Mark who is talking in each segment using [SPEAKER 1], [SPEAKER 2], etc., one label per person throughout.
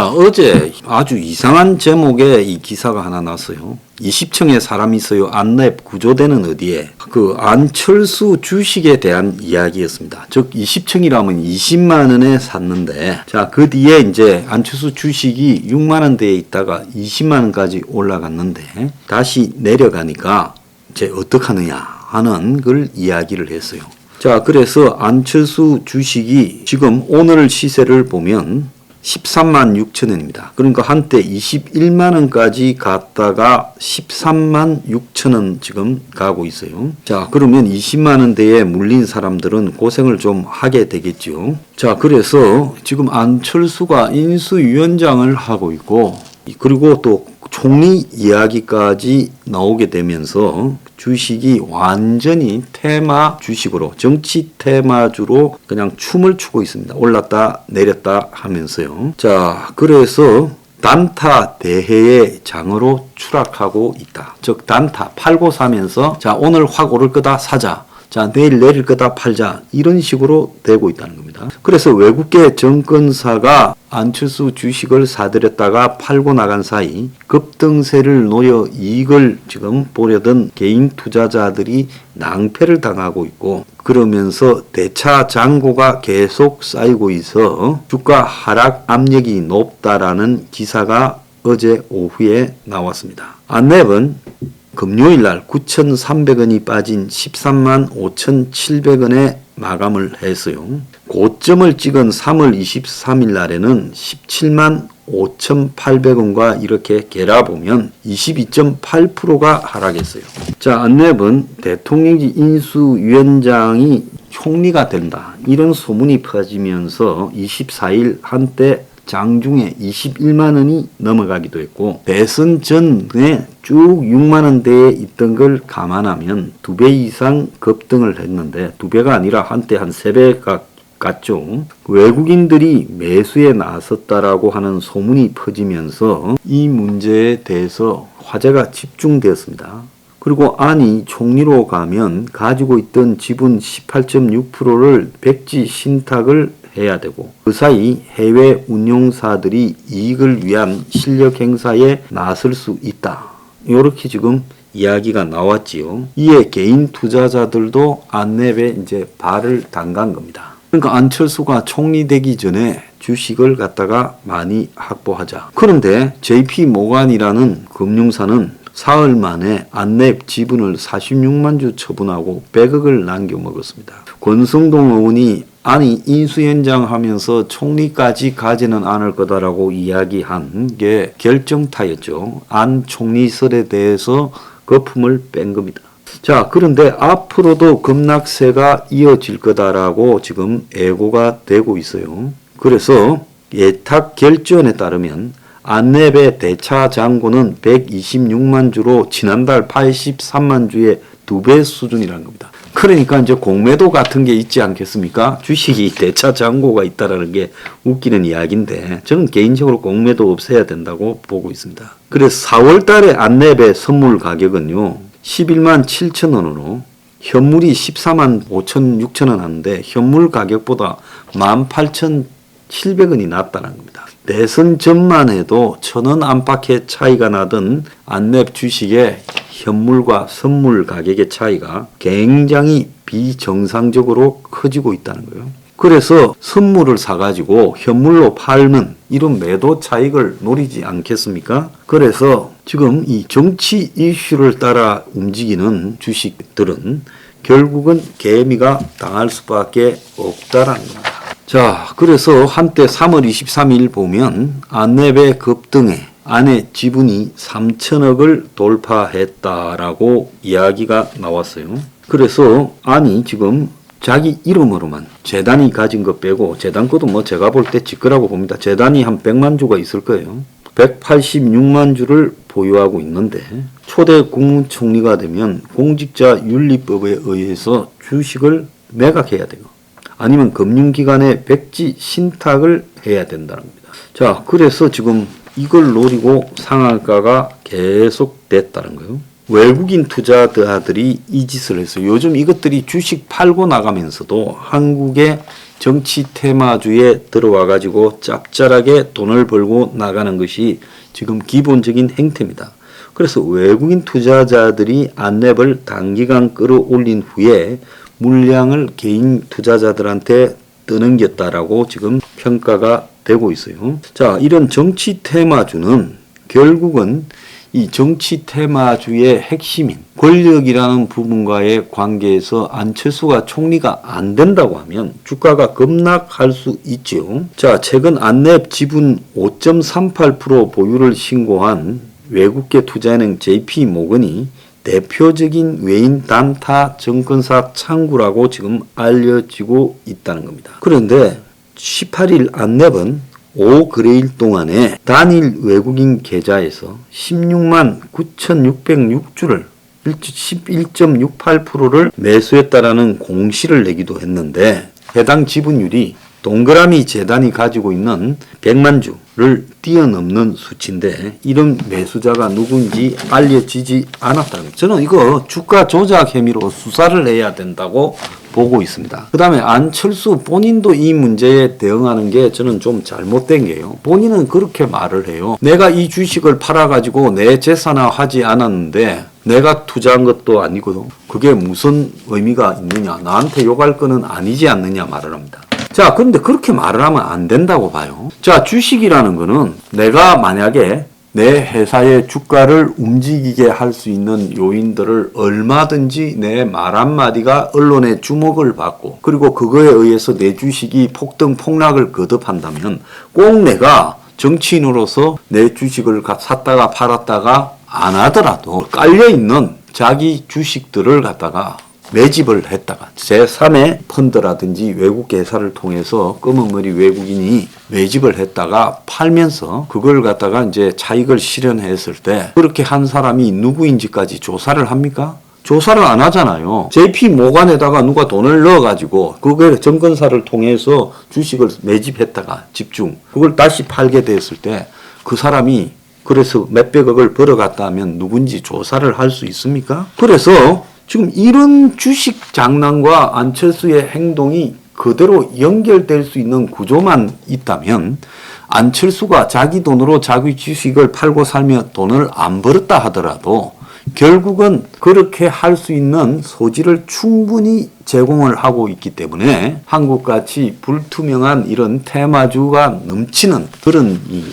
[SPEAKER 1] 자, 어제 아주 이상한 제목의 이 기사가 하나 났어요. 20층에 사람이 있어요. 안랩 구조대는 어디에? 그 안철수 주식에 대한 이야기였습니다. 즉 20층이라면 20만 원에 샀는데, 자, 그 뒤에 이제 안철수 주식이 6만 원대에 있다가 20만 원까지 올라갔는데 다시 내려가니까 이제 어떡하느냐 하는 걸 이야기를 했어요. 자, 그래서 안철수 주식이 지금 오늘 시세를 보면 13만 6천 원입니다. 그러니까 한때 21만 원까지 갔다가 13만 6천 원 지금 가고 있어요. 자, 그러면 20만 원대에 물린 사람들은 고생을 좀 하게 되겠죠. 자, 그래서 지금 안철수가 인수위원장을 하고 있고, 그리고 또 총리 이야기까지 나오게 되면서 주식이 완전히 테마 주식으로, 정치 테마주로 그냥 춤을 추고 있습니다. 올랐다 내렸다 하면서요. 자, 그래서 단타 대해의 장으로 추락하고 있다. 즉 단타 팔고 사면서, 자, 오늘 확 오를 거다 사자, 자, 내일 내릴 거다 팔자, 이런 식으로 되고 있다는 겁니다. 그래서 외국계 정권사가 안철수 주식을 사들였다가 팔고 나간 사이 급등세를 노려 이익을 지금 보려던 개인 투자자들이 낭패를 당하고 있고, 그러면서 대차 잔고가 계속 쌓이고 있어 주가 하락 압력이 높다라는 기사가 어제 오후에 나왔습니다. 안랩은 금요일날 9,300원이 빠진 13만 5,700원에 마감을 했어요. 고점을 찍은 3월 23일 날에는 17만 5,800원과 이렇게 개라보면 22.8%가 하락했어요. 자, 안랩은 대통령직 인수위원장이 총리가 된다, 이런 소문이 퍼지면서 24일 한때 장중에 21만 원이 넘어가기도 했고, 대선 전에 쭉 6만 원대에 있던 걸 감안하면 2배 이상 급등을 했는데, 2배가 아니라 한때 한 3배가 갔죠. 외국인들이 매수에 나섰다라고 하는 소문이 퍼지면서 이 문제에 대해서 화제가 집중되었습니다. 그리고 안이 총리로 가면 가지고 있던 지분 18.6%를 백지 신탁을 해야 되고, 그 사이 해외 운용사들이 이익을 위한 실력 행사에 나설 수 있다, 이렇게 지금 이야기가 나왔지요. 이에 개인 투자자들도 안랩에 이제 발을 담간 겁니다. 그러니까 안철수가 총리 되기 전에 주식을 갖다가 많이 확보하자. 그런데 JP 모간이라는 금융사는 사흘 만에 안랩 지분을 46만 주 처분하고 100억을 남겨먹었습니다. 권성동 의원이 안이 인수위원장 하면서 총리까지 가지는 않을 거다라고 이야기한 게 결정타였죠. 안 총리설에 대해서 거품을 뺀 겁니다. 자, 그런데 앞으로도 급락세가 이어질 거다라고 지금 예고가 되고 있어요. 그래서 예탁 결전에 따르면 안랩의 대차 잔고는 126만 주로 지난달 83만 주의 2배 수준이라는 겁니다. 그러니까 이제 공매도 같은 게 있지 않겠습니까? 주식이 대차 잔고가 있다라는 게 웃기는 이야기인데, 저는 개인적으로 공매도 없애야 된다고 보고 있습니다. 그래서 4월 달에 안랩의 선물 가격은요, 11만 7천 원으로 현물이 14만 5천 6천 원 하는데 현물 가격보다 18,700원이 낮다는 겁니다. 대선 전만 해도 1,000원 안팎의 차이가 나던 안랩 주식의 현물과 선물 가격의 차이가 굉장히 비정상적으로 커지고 있다는 거예요. 그래서 선물을 사가지고 현물로 팔는 이런 매도 차익을 노리지 않겠습니까? 그래서 지금 이 정치 이슈를 따라 움직이는 주식들은 결국은 개미가 당할 수밖에 없다라는 겁니다. 자, 그래서 한때 3월 23일 보면 안랩의 급등에 안의 지분이 3천억을 돌파했다라고 이야기가 나왔어요. 그래서 안이 지금 자기 이름으로만 재단이 가진 것 빼고, 재단 것도 뭐 제가 볼 때 직거라고 봅니다. 재단이 한 100만 주가 있을 거예요. 186만 주를 보유하고 있는데, 초대 국무총리가 되면 공직자윤리법에 의해서 주식을 매각해야 돼요. 아니면 금융기관에 백지 신탁을 해야 된다는 겁니다. 자, 그래서 지금 이걸 노리고 상한가가 계속 됐다는 거예요. 외국인 투자자들이 이 짓을 했어요. 요즘 이것들이 주식 팔고 나가면서도 한국의 정치 테마주에 들어와 가지고 짭짤하게 돈을 벌고 나가는 것이 지금 기본적인 행태입니다. 그래서 외국인 투자자들이 안랩을 단기간 끌어올린 후에 물량을 개인 투자자들한테 떠넘겼다라고 지금 평가가 되고 있어요. 자, 이런 정치 테마주는 결국은 이 정치 테마주의 핵심인 권력이라는 부분과의 관계에서 안철수가 총리가 안 된다고 하면 주가가 급락할 수 있죠. 자, 최근 안랩 지분 5.38% 보유를 신고한 외국계 투자은행 JP모건이 대표적인 외인 단타 증권사 창구라고 지금 알려지고 있다는 겁니다. 그런데 18일 안랩은 5거래일 동안에 단일 외국인 계좌에서 16만 9,606주를 11.68%를 매수했다라는 공시를 내기도 했는데 해당 지분율이 동그라미 재단이 가지고 있는 100만 주를 뛰어넘는 수치인데 이런 매수자가 누군지 알려지지 않았다는 거예요. 저는 이거 주가 조작 혐의로 수사를 해야 된다고 보고 있습니다. 그 다음에 안철수 본인도 이 문제에 대응하는 게 저는 좀 잘못된 게요. 본인은 그렇게 말을 해요. 내가 이 주식을 팔아가지고 내 재산화하지 않았는데 내가 투자한 것도 아니거든. 그게 무슨 의미가 있느냐. 나한테 욕할 거는 아니지 않느냐 말을 합니다. 자, 그런데 그렇게 말을 하면 안 된다고 봐요. 자, 주식이라는 거는 내가 만약에 내 회사의 주가를 움직이게 할 수 있는 요인들을 얼마든지 내 말 한마디가 언론의 주목을 받고 그리고 그거에 의해서 내 주식이 폭등 폭락을 거듭한다면 꼭 내가 정치인으로서 내 주식을 샀다가 팔았다가 안 하더라도 깔려있는 자기 주식들을 갖다가 매집을 했다가 제3의 펀드라든지 외국 회사를 통해서 검은 머리 외국인이 매집을 했다가 팔면서 그걸 갖다가 이제 차익을 실현했을 때 그렇게 한 사람이 누구인지까지 조사를 합니까? 조사를 안 하잖아요. JP모건에다가 누가 돈을 넣어가지고 그걸 증권사를 통해서 주식을 매집했다가 집중 그걸 다시 팔게 됐을 때 그 사람이 그래서 몇백억을 벌어갔다 하면 누군지 조사를 할 수 있습니까? 그래서 지금 이런 주식 장난과 안철수의 행동이 그대로 연결될 수 있는 구조만 있다면 안철수가 자기 돈으로 자기 주식을 팔고 살며 돈을 안 벌었다 하더라도 결국은 그렇게 할 수 있는 소지를 충분히 제공을 하고 있기 때문에 한국같이 불투명한 이런 테마주가 넘치는 그런 이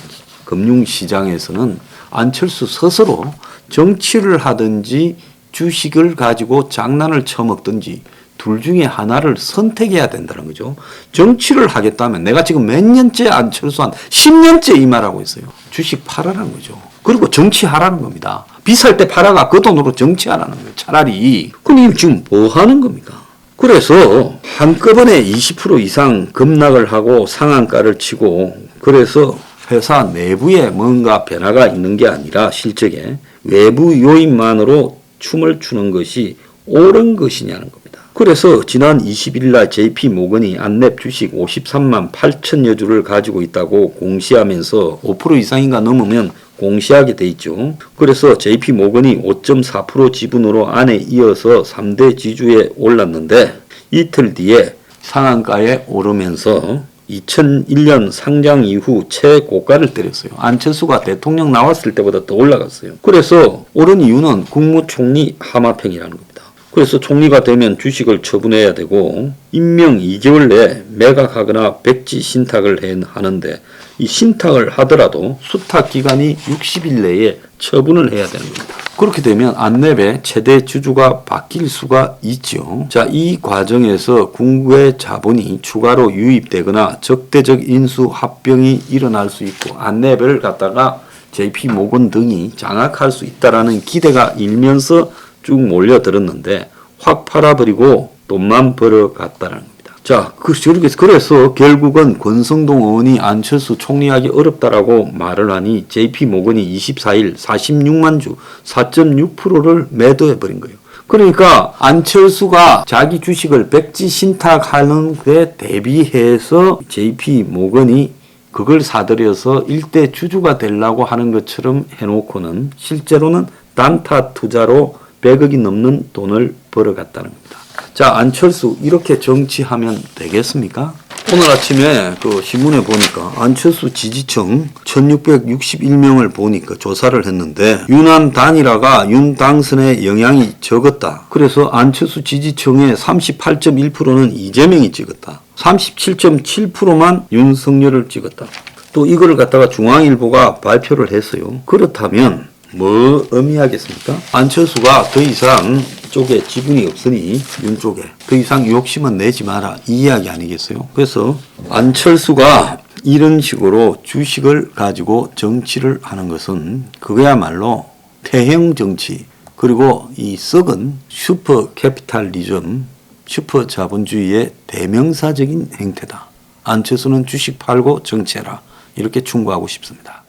[SPEAKER 1] 금융시장에서는 안철수 스스로 정치를 하든지 주식을 가지고 장난을 쳐먹든지 둘 중에 하나를 선택해야 된다는 거죠. 정치를 하겠다면 내가 지금 몇 년째 안철수 한 10년째 이 말하고 있어요. 주식 팔아라는 거죠. 그리고 정치하라는 겁니다. 비쌀 때 팔아가 그 돈으로 정치하라는 거예요. 차라리. 그럼 지금 뭐 하는 겁니까? 그래서 한꺼번에 20% 이상 급락을 하고 상한가를 치고 그래서 회사 내부에 뭔가 변화가 있는 게 아니라 실적에 외부 요인만으로 춤을 추는 것이 옳은 것이냐는 겁니다. 그래서 지난 21일 날 JP모건이 안랩 주식 53만 8천여 주를 가지고 있다고 공시하면서 5% 이상인가 넘으면 공시하게 돼 있죠. 그래서 JP모건이 5.4% 지분으로 안에 이어서 3대 지주에 올랐는데 이틀 뒤에 상한가에 오르면서 2001년 상장 이후 최고가를 때렸어요. 안철수가 대통령 나왔을 때보다 더 올라갔어요. 그래서 오른 이유는 국무총리 하마평이라는 겁니다. 그래서 총리가 되면 주식을 처분해야 되고 임명 2개월 내에 매각하거나 백지 신탁을 하는데 이 신탁을 하더라도 수탁 기간이 60일 내에 처분을 해야 되는 겁니다. 그렇게 되면 안랩의 최대 주주가 바뀔 수가 있죠. 자, 이 과정에서 국외 자본이 추가로 유입되거나 적대적 인수 합병이 일어날 수 있고 안랩을 갖다가 JP모건 등이 장악할 수 있다라는 기대가 일면서 쭉 몰려들었는데 확 팔아버리고 돈만 벌어갔다는 겁니다. 자, 그래서 결국은 권성동 의원이 안철수 총리하기 어렵다라고 말을 하니 JP모건이 24일 46만 주 4.6%를 매도해버린 거예요. 그러니까 안철수가 자기 주식을 백지 신탁하는 데 대비해서 JP모건이 그걸 사들여서 일대 주주가 되려고 하는 것처럼 해놓고는 실제로는 단타 투자로 100억이 넘는 돈을 벌어갔다는 겁니다. 자, 안철수 이렇게 정치하면 되겠습니까? 오늘 아침에 그 신문에 보니까 안철수 지지층 1661명을 보니까 조사를 했는데 윤한 단일화가 윤 당선에 영향이 적었다. 그래서 안철수 지지층의 38.1%는 이재명이 찍었다. 37.7%만 윤석열을 찍었다. 또 이걸 갖다가 중앙일보가 발표를 했어요. 그렇다면 뭐 의미하겠습니까? 안철수가 더 이상 쪽에 지분이 없으니 윤 쪽에 더 이상 욕심은 내지 마라 이 이야기 아니겠어요? 그래서 안철수가 이런 식으로 주식을 가지고 정치를 하는 것은 그거야말로 태형 정치 그리고 이 썩은 슈퍼 캐피탈리즘 슈퍼 자본주의의 대명사적인 행태다. 안철수는 주식 팔고 정치해라 이렇게 충고하고 싶습니다.